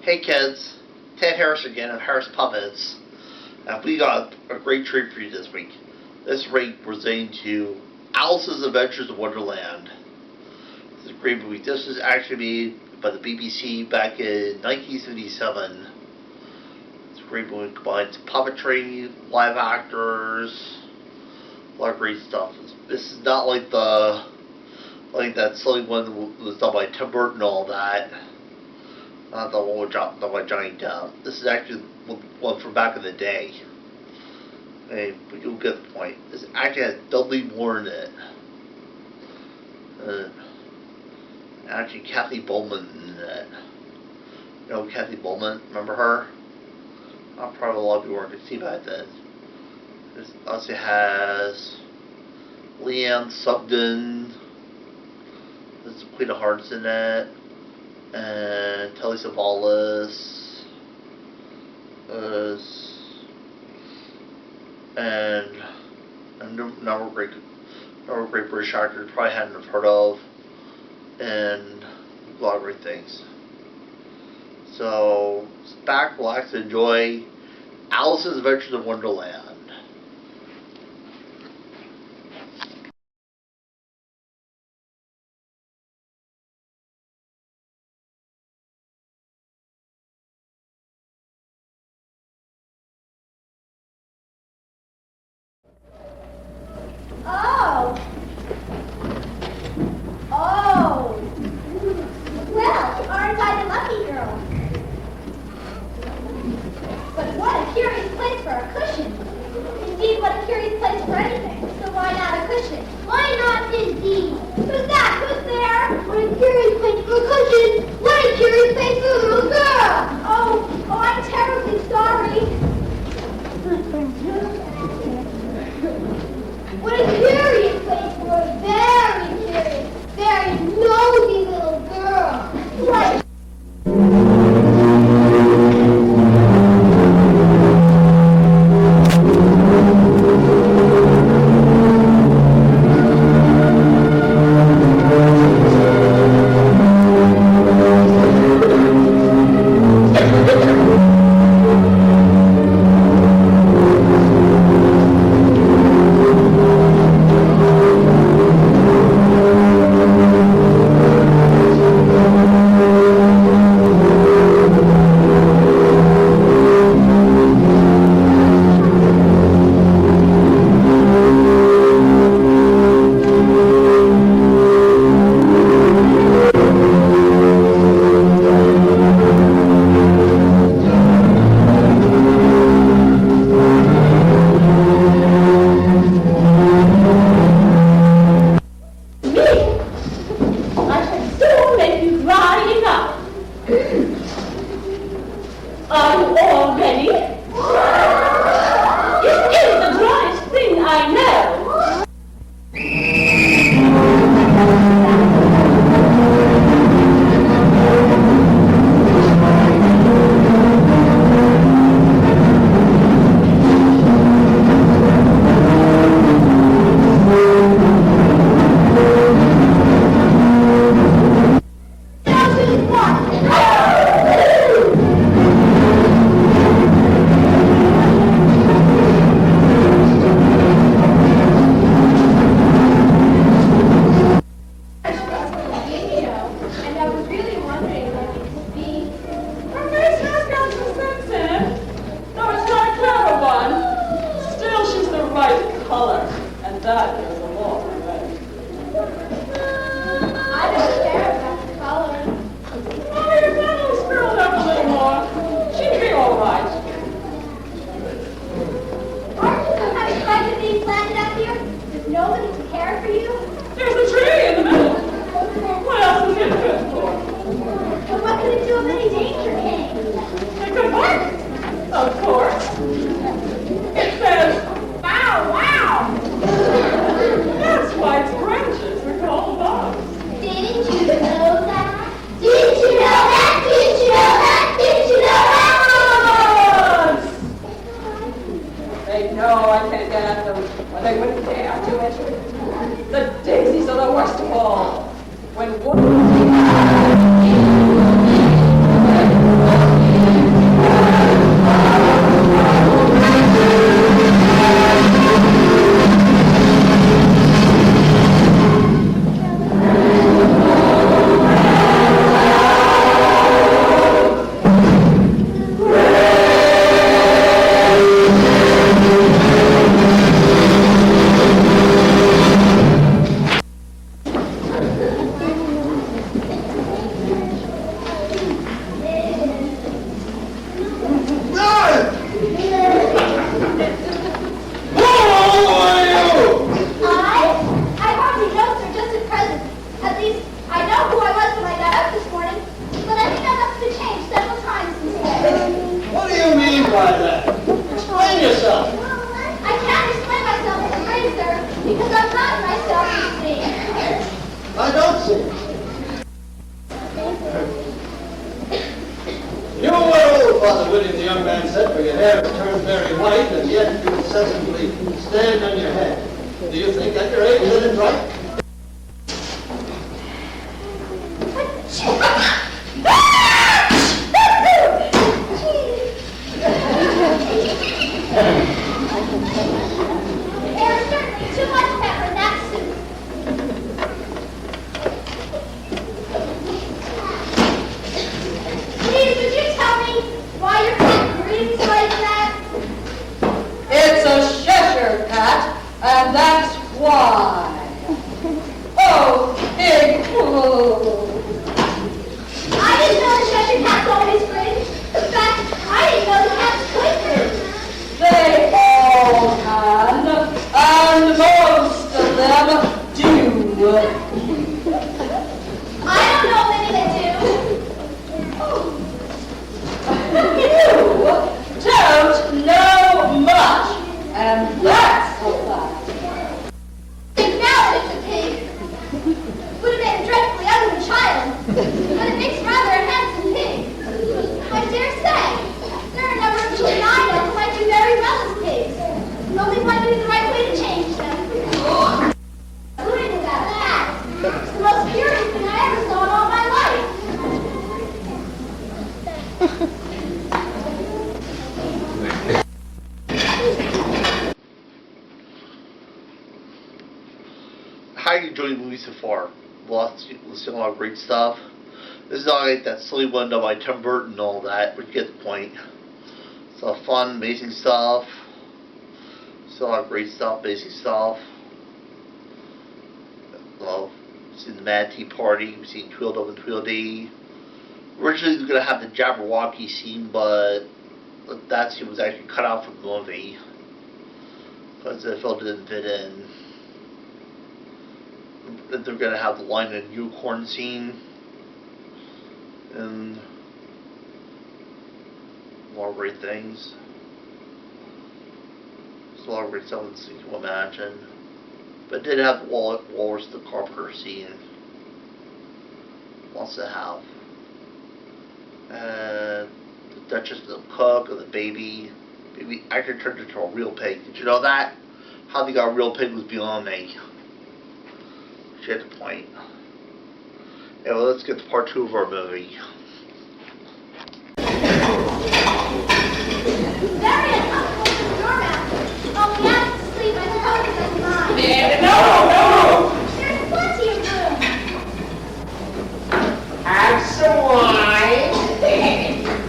Hey kids, Ted Harris again of Harris Puppets, and we got a great treat for you this week. This week we're saying to Alice's Adventures in Wonderland. This is a great movie. This was actually made by the BBC back in 1977. It's a great movie. It combines puppetry, live actors, a lot of great stuff. This is not like that silly one that was done by Tim Burton and all that. Not the one with Johnny Depp. This is actually one from back in the day. Hey, but you'll get the point. This actually has Dudley Moore in it. Actually, Kathy Bowman in it. You know Kathy Bowman? Remember her? Probably a lot of people weren't going to see back then. This also has Leanne Sugden. There's Queen of Hearts in it. And Telly Savalas, and a number of great British actors you probably hadn't heard of, and a lot of great things. So sit back, relax, and enjoy Alice's Adventures in Wonderland. Well, aren't I the lucky girl? But what a curious place for a cushion. Indeed, what a curious place for anything. So why not a cushion? Why not indeed? Who's that? Who's there? What a curious place for a cushion. What a curious place for a little girl. Oh, I'm terribly sorry. What a curious place for a very nosy little girl. Right. Father William, the young man, said, for your hair has turned very white, and yet you incessantly stand on your head. Do you think at your age that it's right? There's certainly too much pepper in that soup. Please, would you tell me why your cat breathes like that? It's a Cheshire cat, and that's why. Oh, pig poo. I didn't know the Cheshire cats always breathe. In fact, I didn't know the cats could breathe. They all can, and most of them do. I don't know many that do. You don't know much, and that's a fact. Think now that it's a pig. Would have been a dreadfully ugly child, but it makes rather a handsome pig. I dare say, there are a number of children I know who might do very well as pigs. Only one knew the right way to change them. Who knew that cat? It's the most curious thing I ever saw in all my life. How are you enjoying the movie so far? Lots, listening to a lot of great stuff. This is not like that silly one done by Tim Burton and all that, but you get the point. It's a lot of fun, amazing stuff. Still a lot of great stuff, basic stuff. Well, we've seen the Mad Tea Party, we've seen Tweedledum and Tweedledee. Originally, we were going to have the Jabberwocky scene, but that scene was actually cut out from the movie because they felt it didn't fit in. That they're going to have the Lion and Unicorn scene, and a lot of great things. There's a lot of great stuff that you can imagine. But it did have the Walrus the Carpenter scene. Wants to have. And the Duchess the Cook and the baby actually turned into a real pig. Did you know that? How they got a real pig was beyond me. She had the point. Yeah, well, let's get to part 2 of our movie. Very uncomfortable for your mouth. Oh, we have to sleep, I suppose it doesn't mind. No! There's plenty of room. Have some wine.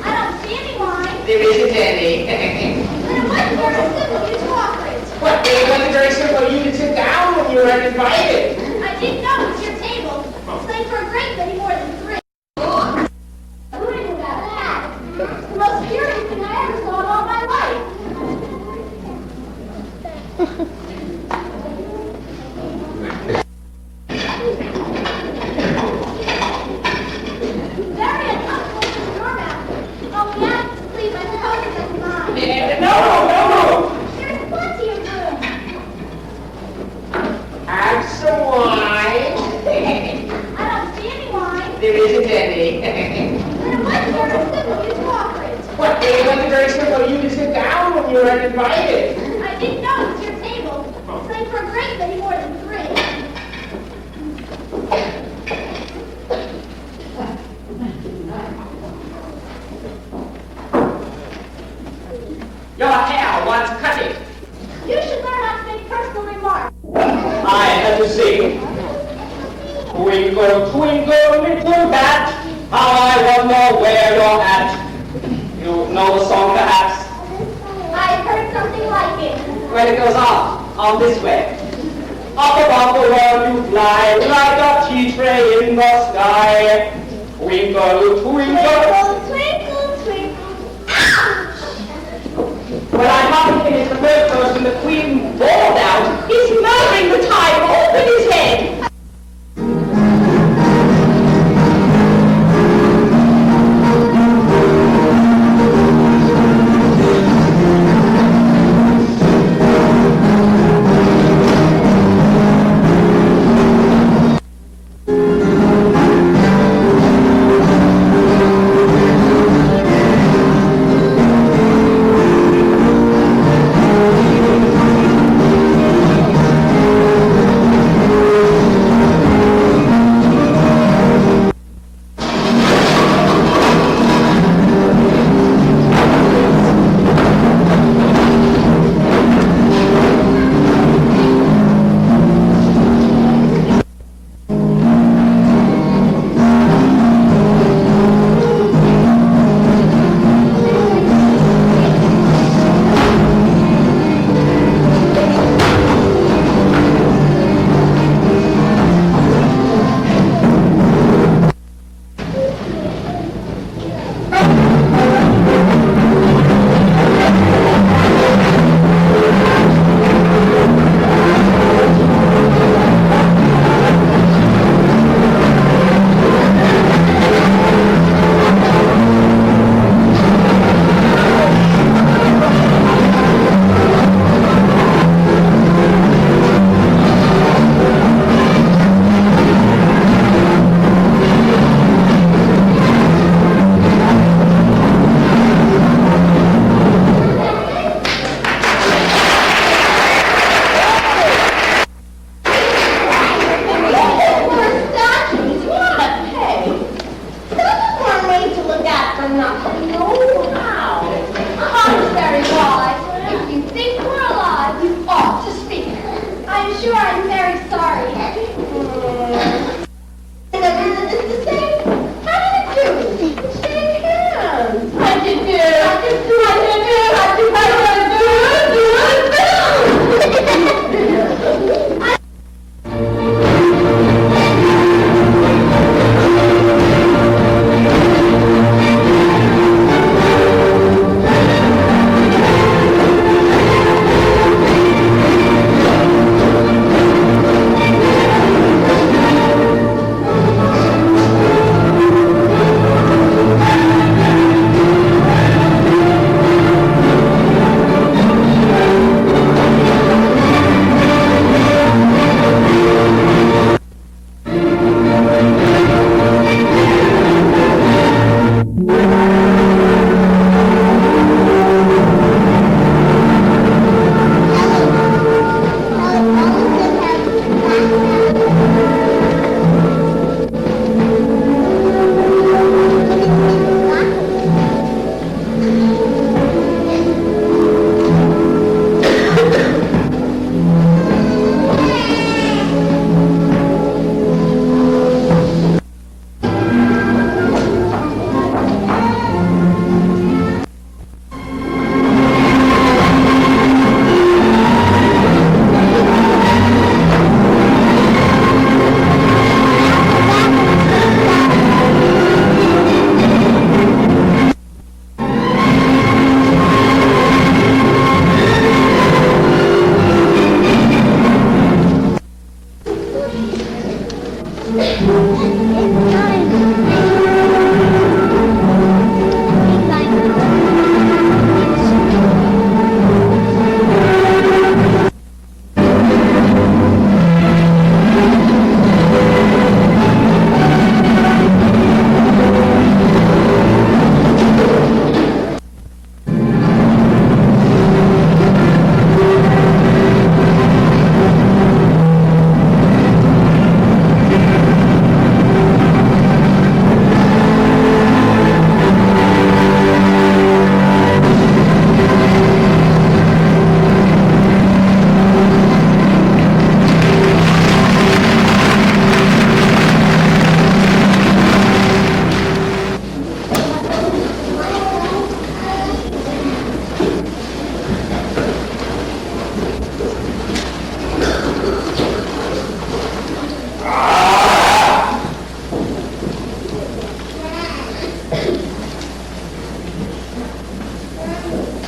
I don't see any wine. There isn't any. But it wasn't very simple you to offer it. What, it wasn't very simple. You could sit down when you were invited. I didn't know it was your table. It's laid for a great many more than 3. Who knew about that? It's the most curious thing I ever saw in all my life. Very uncomfortable for your mouth. Oh, we have to sleep, I suppose it doesn't mind. No! There's plenty of room. Have some wine. I don't see any wine. There isn't any. But it wasn't very simple you to offer it. What, it wasn't very simple. You could sit down when you were invited. I didn't know it was your table. It's laid for a great many more than 3. Your hair wants cutting. You should learn how to make personal remarks. I had to sing. Twinkle, twinkle, little bat, how I wonder where you're at. You know the song perhaps? I've heard something like it. When it goes on this way. Up above the world you fly, like a tea tray in the sky. Twinkle, twinkle. Twinkle, twinkle, twinkle. Ouch! When I haven't finished the first verse and the queen bawled out, he's murdering the time all with his head. enough. No, how? Contrary wise, if you think we're alive, you ought to speak. I'm sure I'm very sorry. Is the same? How did it do? Shake hands. I did do. I did do. I did do. I did do.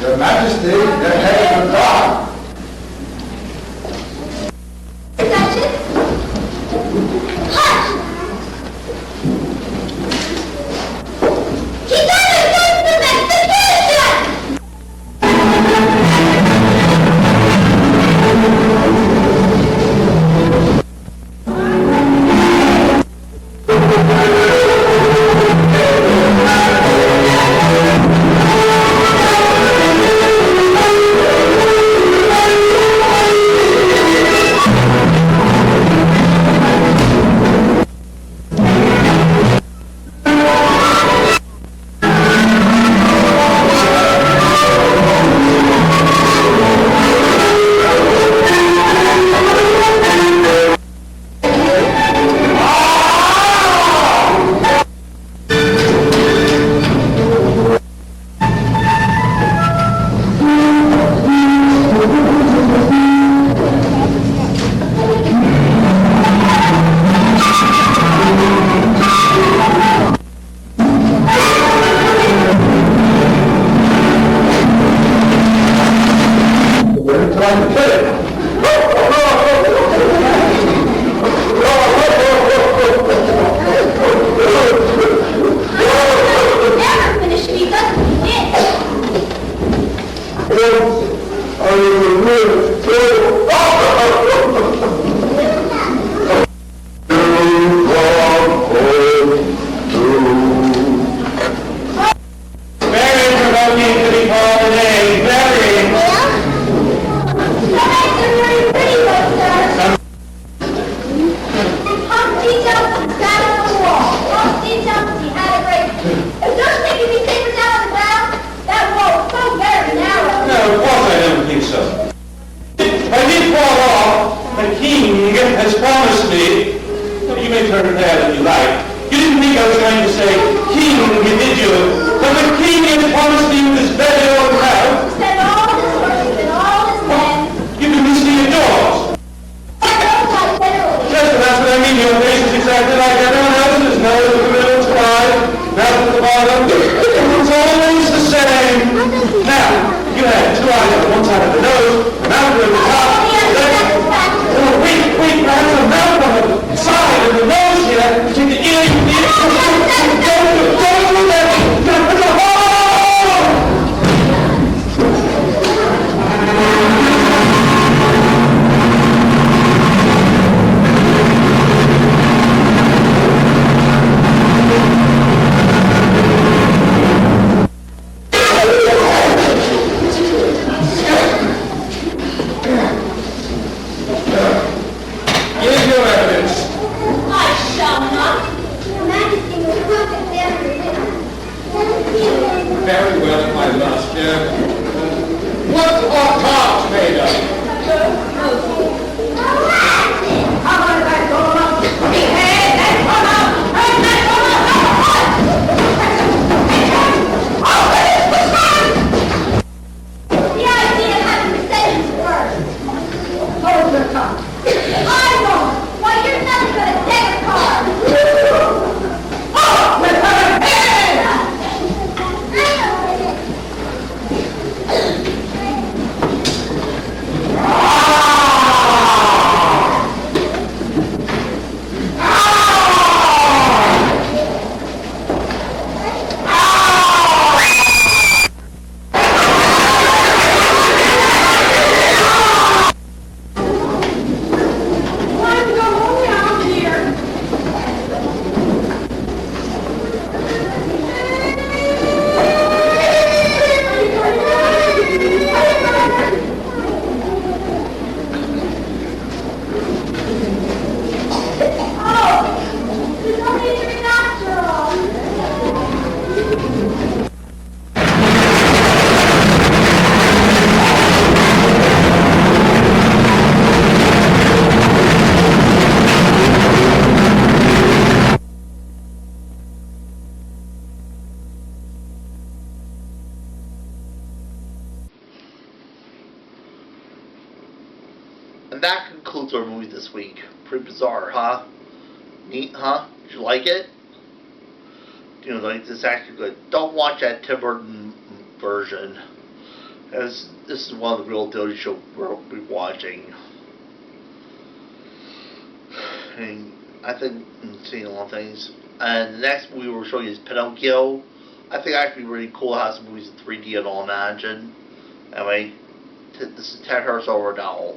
Your Majesty, the head of the guard. very well at my last year. What are tarts made of? The idea of having to say these words. Hold your tongue. I won't. Why, you're nothing but a deck of cards. Oh, with her hand! And that concludes our movie this week. Pretty bizarre, huh? Neat, huh? Did you like it? You know, like, this actually good. Don't watch that Tim Burton version, as this is one of the real Dilly show we'll be watching. And I think I'm seeing a lot of things. And the next movie we'll show you is Pinocchio. I think actually really cool to have some movies in 3D and all, imagine. Anyway, this is Ted Harris over now.